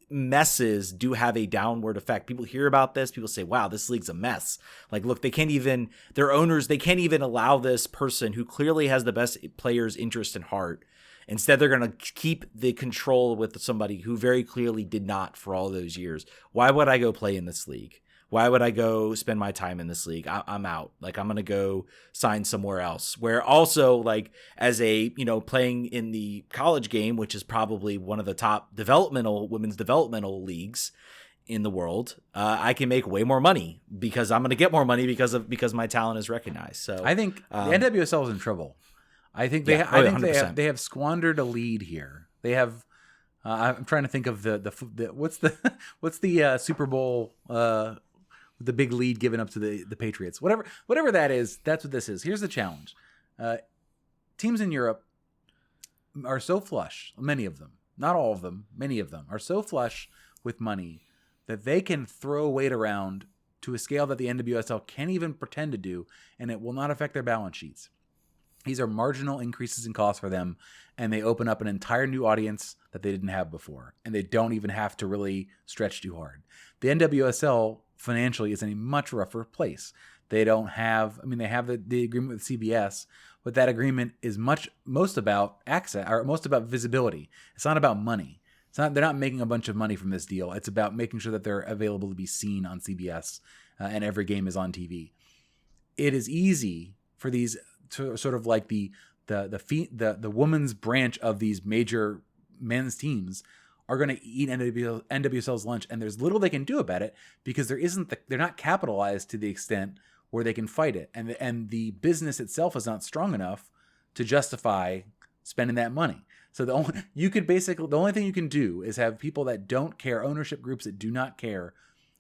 Speaker 1: messes do have a downward effect. People hear about this. People say, wow, this league's a mess. Like, look, their owners, they can't even allow this person who clearly has the best player's interest in heart. Instead, they're going to keep the control with somebody who very clearly did not for all those years. Why would I go play in this league? Why would I go spend my time in this league? I'm out. Like, I'm going to go sign somewhere else. Where also, like, as playing in the college game, which is probably one of the top women's developmental leagues in the world, I can make way more money because I'm going to get more money because my talent is recognized. So
Speaker 2: I think the NWSL is in trouble. I think they have squandered a lead here. They have. I'm trying to think of what's the Super Bowl the big lead given up to the Patriots. Whatever that is, that's what this is. Here's the challenge: teams in Europe are so flush. Many of them, not all of them, many of them are so flush with money that they can throw weight around to a scale that the NWSL can't even pretend to do, and it will not affect their balance sheets. These are marginal increases in cost for them, and they open up an entire new audience that they didn't have before, and they don't even have to really stretch too hard. The NWSL financially is in a much rougher place. They don't have, they have the agreement with CBS, but that agreement is most about access, or most about visibility. It's not about money. They're not making a bunch of money from this deal. It's about making sure that they're available to be seen on CBS, and every game is on TV. It is easy for these to sort of like the women's branch of these major men's teams are going to eat NWSL's lunch, and there's little they can do about it because they're not capitalized to the extent where they can fight it, and the business itself is not strong enough to justify spending that money. So the only thing you can do is have people that don't care, ownership groups that do not care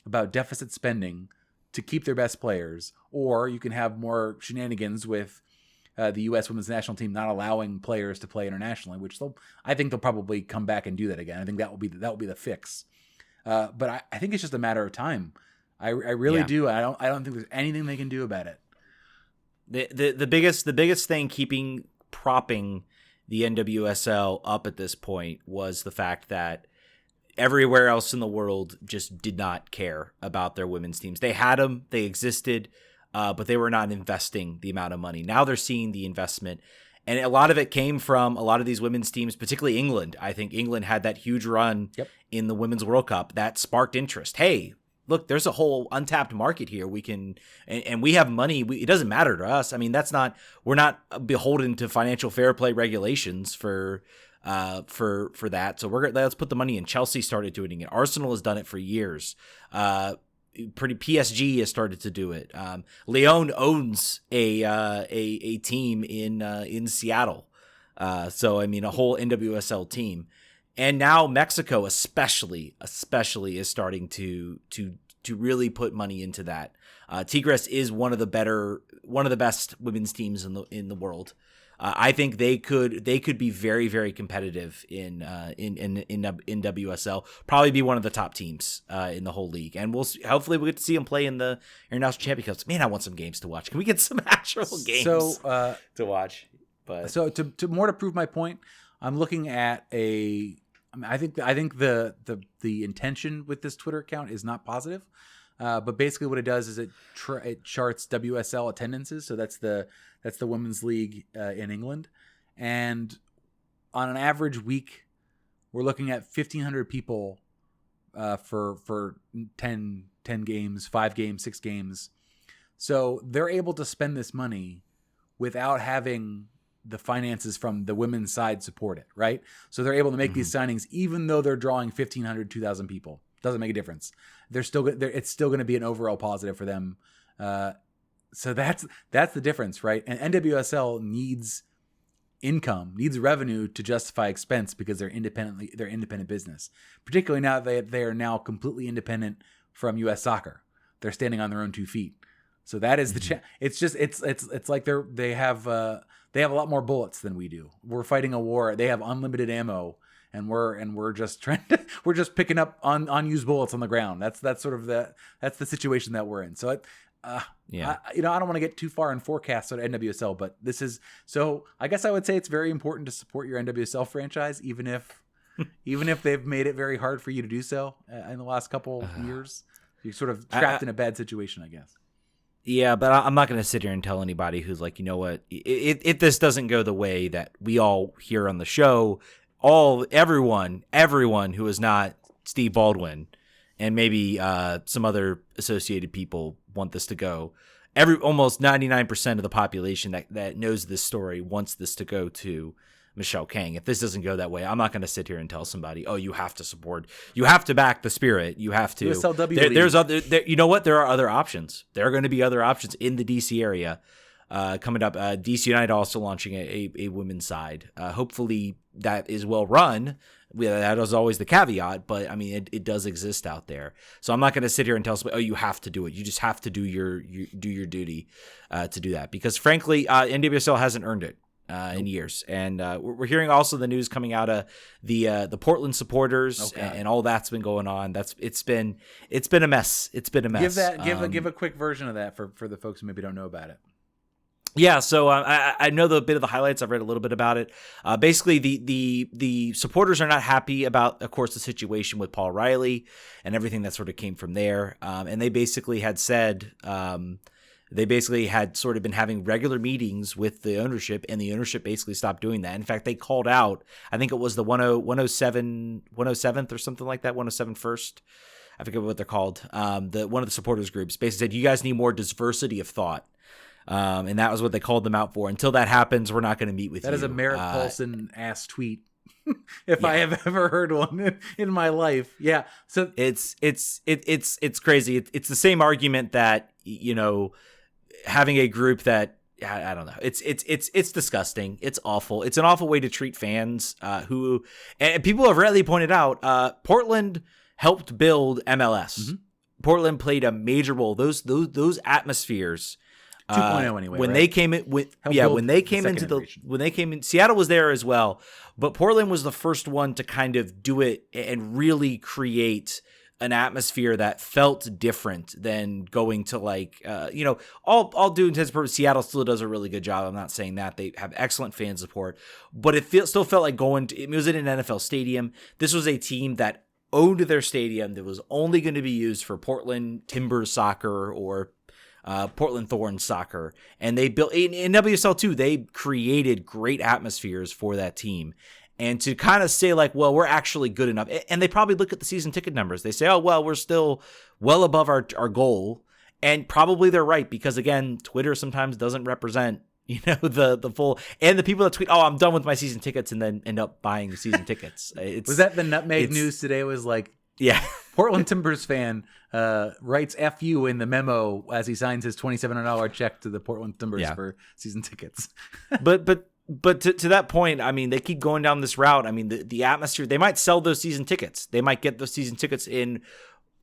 Speaker 2: about deficit spending to keep their best players, or you can have more shenanigans with the U.S. women's national team not allowing players to play internationally, which I think they'll probably come back and do that again. I think that will be the fix. But I think it's just a matter of time. I really do. I don't think there's anything they can do about it.
Speaker 1: The biggest thing propping the NWSL up at this point was the fact that everywhere else in the world just did not care about their women's teams. They had them, they existed, but they were not investing the amount of money. Now they're seeing the investment. And a lot of it came from a lot of these women's teams, particularly England. I think England had that huge run in the Women's World Cup that sparked interest. Hey, look, there's a whole untapped market here. We can, and we have money. It doesn't matter to us. I mean, we're not beholden to financial fair play regulations for that. So let's put the money in. Chelsea started doing it. Arsenal has done it for years. PSG has started to do it. Lyon owns a team in Seattle. So I mean, a whole NWSL team. And now Mexico especially is starting to really put money into that. Tigres is one of the best women's teams in the world. I think they could be very, very competitive in WSL. Probably be one of the top teams in the whole league, and hopefully we'll get to see them play in the International Championship. Man, I want some games to watch. Can we get some actual games to watch? But
Speaker 2: so to prove my point, I'm looking at I think the intention with this Twitter account is not positive, but basically what it does is it charts WSL attendances. So that's the women's league in England, and on an average week, we're looking at 1,500 people for 10 games, 5 games, 6 games. So they're able to spend this money without having the finances from the women's side support it, right? So they're able to make these signings even though they're drawing 1,500, 2,000 people. Doesn't make a difference. It's still going to be an overall positive for them. So that's the difference, right? And NWSL needs income, needs revenue to justify expense because they're independent business. Particularly now that they are now completely independent from U.S. soccer. They're standing on their own 2 feet. So that is it's like they have a lot more bullets than we do. We're fighting a war. They have unlimited ammo, and we're just picking up unused bullets on the ground. That's the situation that we're in. So I don't want to get too far in forecasts on NWSL, but I guess I would say it's very important to support your NWSL franchise, even if they've made it very hard for you to do so in the last couple years. You're sort of trapped in a bad situation, I guess.
Speaker 1: Yeah, but I'm not going to sit here and tell anybody who's like, you know what, if this doesn't go the way that we all hear on the show, everyone who is not Steve Baldwin and maybe some other associated people want this to go. Almost 99% of the population that knows this story wants this to go to Michelle Kang. If this doesn't go that way, I'm not going to sit here and tell somebody, oh, you have to support, you have to back the spirit, you have to. There's other. You know what? There are other options. There are going to be other options in the DC area coming up. DC United also launching a women's side. Hopefully that is well run. That is always the caveat, but I mean it does exist out there. So I'm not going to sit here and tell somebody, oh, you have to do it. You just have to do your duty to do that, because frankly, NWSL hasn't earned it in years. And we're hearing also the news coming out of the Portland supporters and all that's been going on. It's been a mess. It's been a mess.
Speaker 2: Give a quick version of that for the folks who maybe don't know about it.
Speaker 1: Yeah, so I know the bit of the highlights. I've read a little bit about it. Basically, the supporters are not happy about, of course, the situation with Paul O'Reilly and everything that sort of came from there. And they basically had said sort of been having regular meetings with the ownership, and the ownership basically stopped doing that. In fact, they called out, I think it was the 107th or something like that, 107 First. I forget what they're called. One of the supporters groups basically said, you guys need more diversity of thought. And that was what they called them out for. Until that happens, we're not going to meet with you.
Speaker 2: That is a Merritt Paulson ass tweet. If I have ever heard one in my life. Yeah. So
Speaker 1: it's crazy. It's the same argument that, having a group that, I don't know. It's disgusting. It's awful. It's an awful way to treat fans who, and people have rightly pointed out, Portland helped build MLS. Mm-hmm. Portland played a major role. Those atmospheres
Speaker 2: 2.0 anyway.
Speaker 1: When
Speaker 2: right?
Speaker 1: they came in, when they came in, Seattle was there as well, but Portland was the first one to kind of do it and really create an atmosphere that felt different than going to all due intents and purposes. Seattle still does a really good job. I'm not saying that. They have excellent fan support, but it still felt like it was in an NFL stadium. This was a team that owned their stadium that was only going to be used for Portland Timbers soccer or Portland Thorns soccer. And they built in WSL too. They created great atmospheres for that team. And to kind of say like, well, we're actually good enough. And they probably look at the season ticket numbers. They say, oh, well, we're still well above our goal. And probably they're right, because again, Twitter sometimes doesn't represent, the full, and the people that tweet, oh, I'm done with my season tickets, and then end up buying the season tickets.
Speaker 2: Was that the nutmeg news today? It was like,
Speaker 1: yeah,
Speaker 2: Portland Timbers fan writes "F you" in the memo as he signs his $2,700 check to the Portland Timbers for season tickets.
Speaker 1: But to that point, I mean, they keep going down this route. I mean, the atmosphere, they might sell those season tickets. They might get those season tickets in,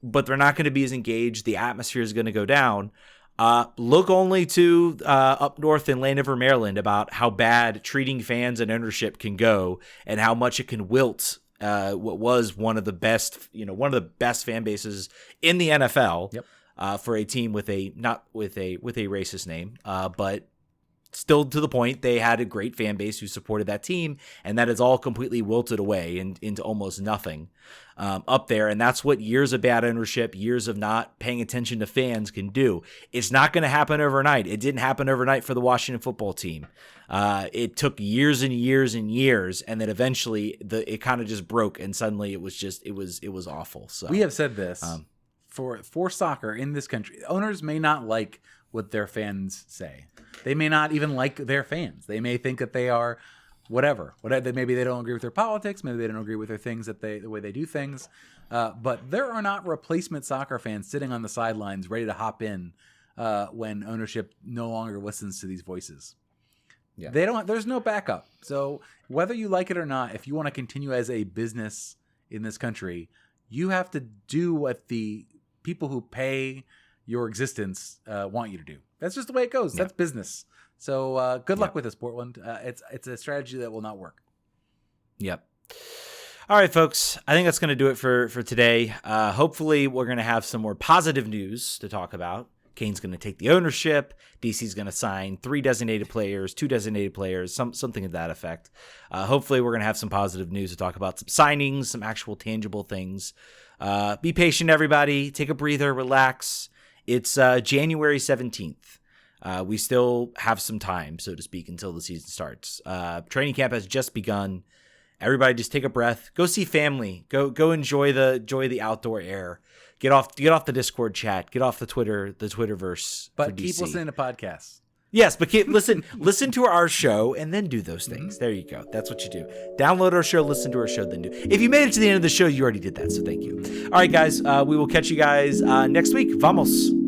Speaker 1: but they're not going to be as engaged. The atmosphere is going to go down. Look only to up north in Landover, Maryland, about how bad treating fans and ownership can go and how much it can wilt what was one of the best fan bases in the NFL.
Speaker 2: Yep.
Speaker 1: For a team with a racist name, but still to the point, they had a great fan base who supported that team, and that is all completely wilted away into almost nothing up there. And that's what years of bad ownership, years of not paying attention to fans can do. It's not going to happen overnight. It didn't happen overnight for the Washington football team. It took years and years and years, and then eventually it kind of just broke, and suddenly it was awful. So
Speaker 2: we have said this for soccer in this country. Owners may not like what their fans say. They may not even like their fans. They may think that they are whatever. Maybe they don't agree with their politics. Maybe they don't agree with their things, the way they do things. But there are not replacement soccer fans sitting on the sidelines ready to hop in when ownership no longer listens to these voices. Yeah. There's no backup. So whether you like it or not, if you want to continue as a business in this country, you have to do what the people who pay your existence want you to do. That's just the way it goes. Yeah. That's business. So good luck with this, Portland. It's a strategy that will not work.
Speaker 1: Yep. All right, folks. I think that's going to do it for today. Hopefully, we're going to have some more positive news to talk about. Kane's going to take the ownership. DC's going to sign 3 designated players, 2 designated players, something to that effect. Hopefully, we're going to have some positive news to talk about, some signings, some actual tangible things. Be patient, everybody. Take a breather, relax. It's January 17th. We still have some time, so to speak, until the season starts. Training camp has just begun. Everybody just take a breath. Go see family. Go enjoy the outdoor air. Get off the Discord chat. Get off the Twitterverse.
Speaker 2: But keep listening to podcasts.
Speaker 1: Yes, but listen to our show and then do those things. There you go. That's what you do. Download our show, listen to our show, then do. If you made it to the end of the show, you already did that, so thank you. All right, guys. We will catch you guys next week. Vamos.